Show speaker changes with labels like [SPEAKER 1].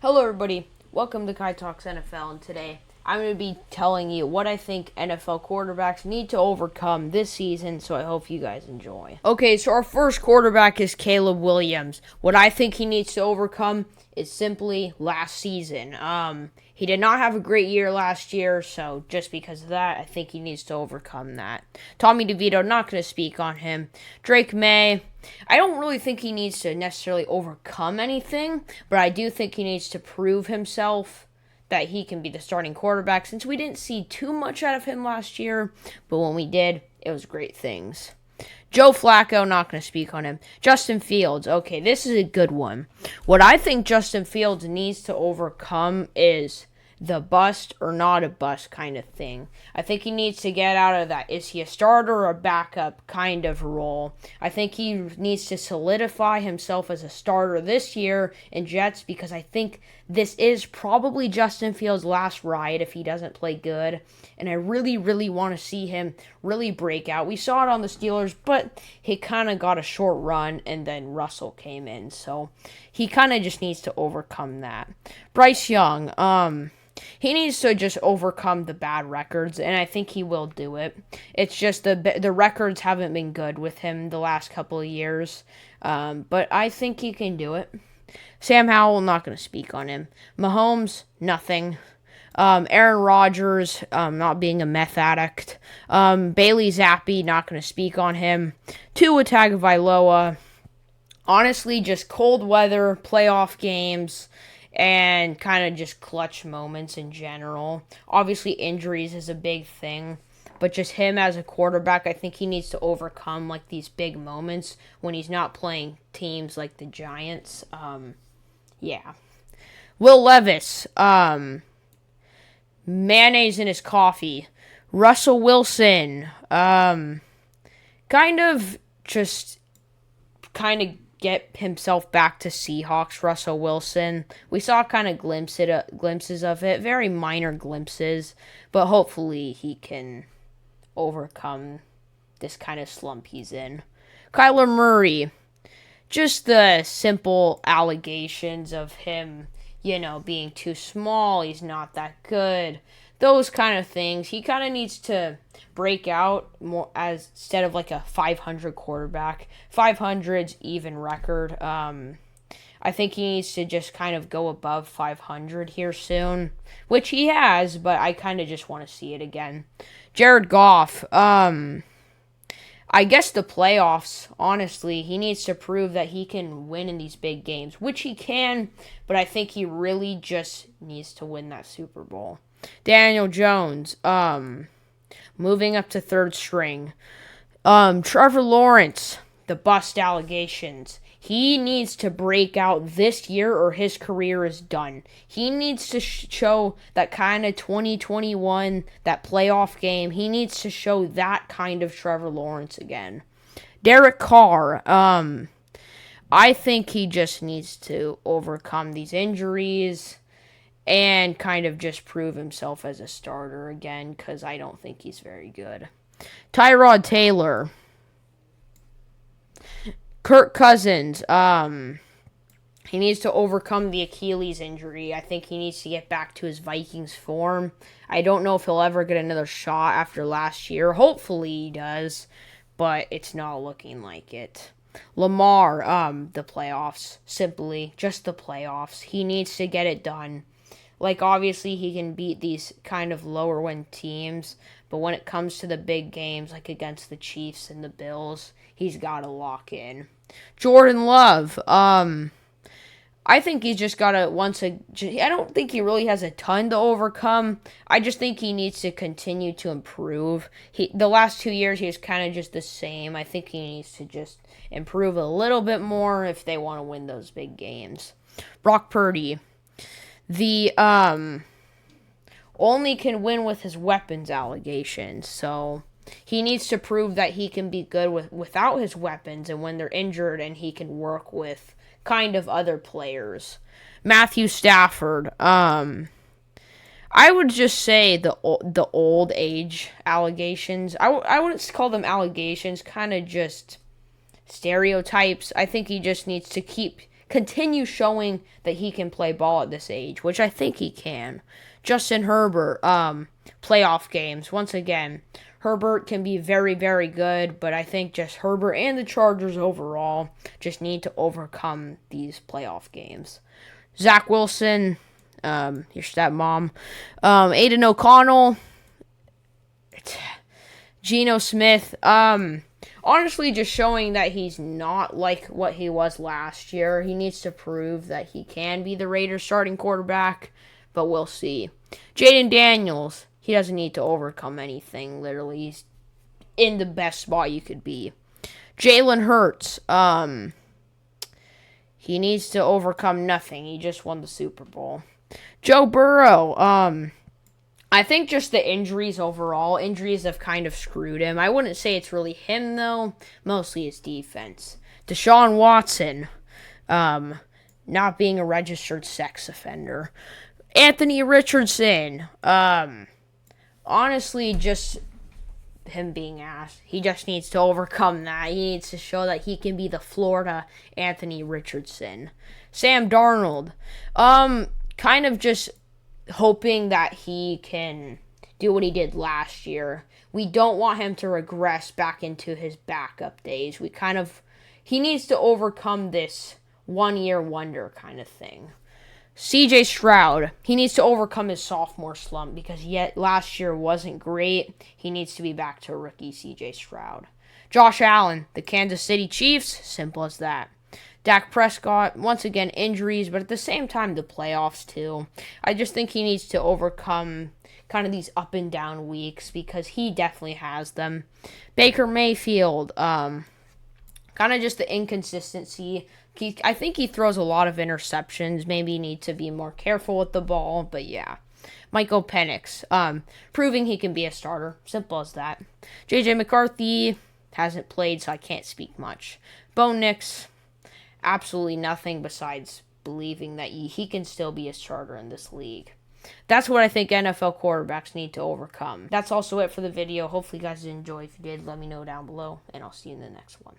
[SPEAKER 1] Hello everybody, welcome to Kai Talks NFL, and today I'm going to be telling you what I think NFL quarterbacks need to overcome this season, so I hope you guys enjoy. Okay, so our first quarterback is Caleb Williams. What I think he needs to overcome is simply last season. He did not have a great year last year, so just because of that, I think he needs to overcome that. Tommy DeVito, not going to speak on him. Drake May, I don't really think he needs to necessarily overcome anything, but I do think he needs to prove himself that he can be the starting quarterback, since we didn't see too much out of him last year, but when we did, it was great things. Joe Flacco, not going to speak on him. Justin Fields, okay, this is a good one. What I think Justin Fields needs to overcome is the bust or not a bust kind of thing. I think he needs to get out of that. Is he a starter or a backup kind of role? I think he needs to solidify himself as a starter this year in Jets, because I think this is probably Justin Fields' last ride if he doesn't play good. And I really, really want to see him really break out. We saw it on the Steelers, but he kind of got a short run, and then Russell came in. So he kind of just needs to overcome that. Bryce Young, he needs to just overcome the bad records, and I think he will do it. It's just the records haven't been good with him the last couple of years, but I think he can do it. Sam Howell, not going to speak on him. Mahomes, nothing. Aaron Rodgers, not being a meth addict. Bailey Zappi, not going to speak on him. Tua Tagovailoa, honestly, just cold weather, playoff games, and kind of just clutch moments in general. Obviously, injuries is a big thing, but just him as a quarterback, I think he needs to overcome like these big moments when he's not playing teams like the Giants. Yeah. Will Levis, mayonnaise in his coffee. Russell Wilson, kind of get himself back to Seahawks. Russell Wilson, we saw kind of glimpses of it, very minor glimpses, but hopefully he can overcome this kind of slump he's in. Kyler Murray, just the simple allegations of him, being too small, he's not that good, those kind of things. He kind of needs to break out more as instead of like a 500 quarterback. 500's even record. I think he needs to just kind of go above 500 here soon, which he has, but I kind of just want to see it again. Jared Goff, I guess the playoffs, honestly, he needs to prove that he can win in these big games, which he can, but I think he really just needs to win that Super Bowl. Daniel Jones, moving up to third string. Trevor Lawrence, the bust allegations. He needs to break out this year or his career is done. He needs to show that kind of 2021, that playoff game. He needs to show that kind of Trevor Lawrence again. Derek Carr, I think he just needs to overcome these injuries and kind of just prove himself as a starter again, because I don't think he's very good. Tyrod Taylor. Kirk Cousins, he needs to overcome the Achilles injury. I think he needs to get back to his Vikings form. I don't know if he'll ever get another shot after last year. Hopefully he does, but it's not looking like it. Lamar, the playoffs. Simply, just the playoffs. He needs to get it done. Like, obviously, he can beat these kind of lower-win teams, but when it comes to the big games, like against the Chiefs and the Bills, he's got to lock in. Jordan Love, I think he's just got to I don't think he really has a ton to overcome. I just think he needs to continue to improve. The last 2 years, he was kind of just the same. I think he needs to just improve a little bit more if they want to win those big games. Brock Purdy, the only can win with his weapons allegations, so he needs to prove that he can be good without his weapons and when they're injured, and he can work with kind of other players. Matthew Stafford, I would just say the old age allegations. I wouldn't call them allegations, kind of just stereotypes. I think he just needs to keep continue showing that he can play ball at this age, which I think he can. Justin Herbert, playoff games. Once again, Herbert can be very, very good, but I think just Herbert and the Chargers overall just need to overcome these playoff games. Zach Wilson, your stepmom, Aiden O'Connell, Geno Smith, honestly just showing that he's not like what he was last year. He needs to prove that he can be the Raiders starting quarterback, but we'll see. Jaden Daniels, he doesn't need to overcome anything, literally. He's in the best spot you could be. Jalen Hurts, he needs to overcome nothing. He just won the Super Bowl. Joe Burrow, I think just the injuries overall, injuries have kind of screwed him. I wouldn't say it's really him, though. Mostly his defense. Deshaun Watson, not being a registered sex offender. Anthony Richardson, honestly, just him being asked. He just needs to overcome that. He needs to show that he can be the Florida Anthony Richardson. Sam Darnold, kind of just hoping that he can do what he did last year. We don't want him to regress back into his backup days. He needs to overcome this one-year wonder kind of thing. CJ Stroud, he needs to overcome his sophomore slump because yet last year wasn't great. He needs to be back to rookie CJ Stroud. Josh Allen, the Kansas City Chiefs, simple as that. Dak Prescott, once again, injuries, but at the same time, the playoffs too. I just think he needs to overcome kind of these up and down weeks because he definitely has them. Baker Mayfield, kind of just the inconsistency. I think he throws a lot of interceptions. Maybe you need to be more careful with the ball, but yeah. Michael Penix, proving he can be a starter. Simple as that. JJ McCarthy hasn't played, so I can't speak much. Bo Nix, absolutely nothing besides believing that he can still be a starter in this league. That's what I think NFL quarterbacks need to overcome. That's also it for the video. Hopefully you guys enjoy. If you did, let me know down below, and I'll see you in the next one.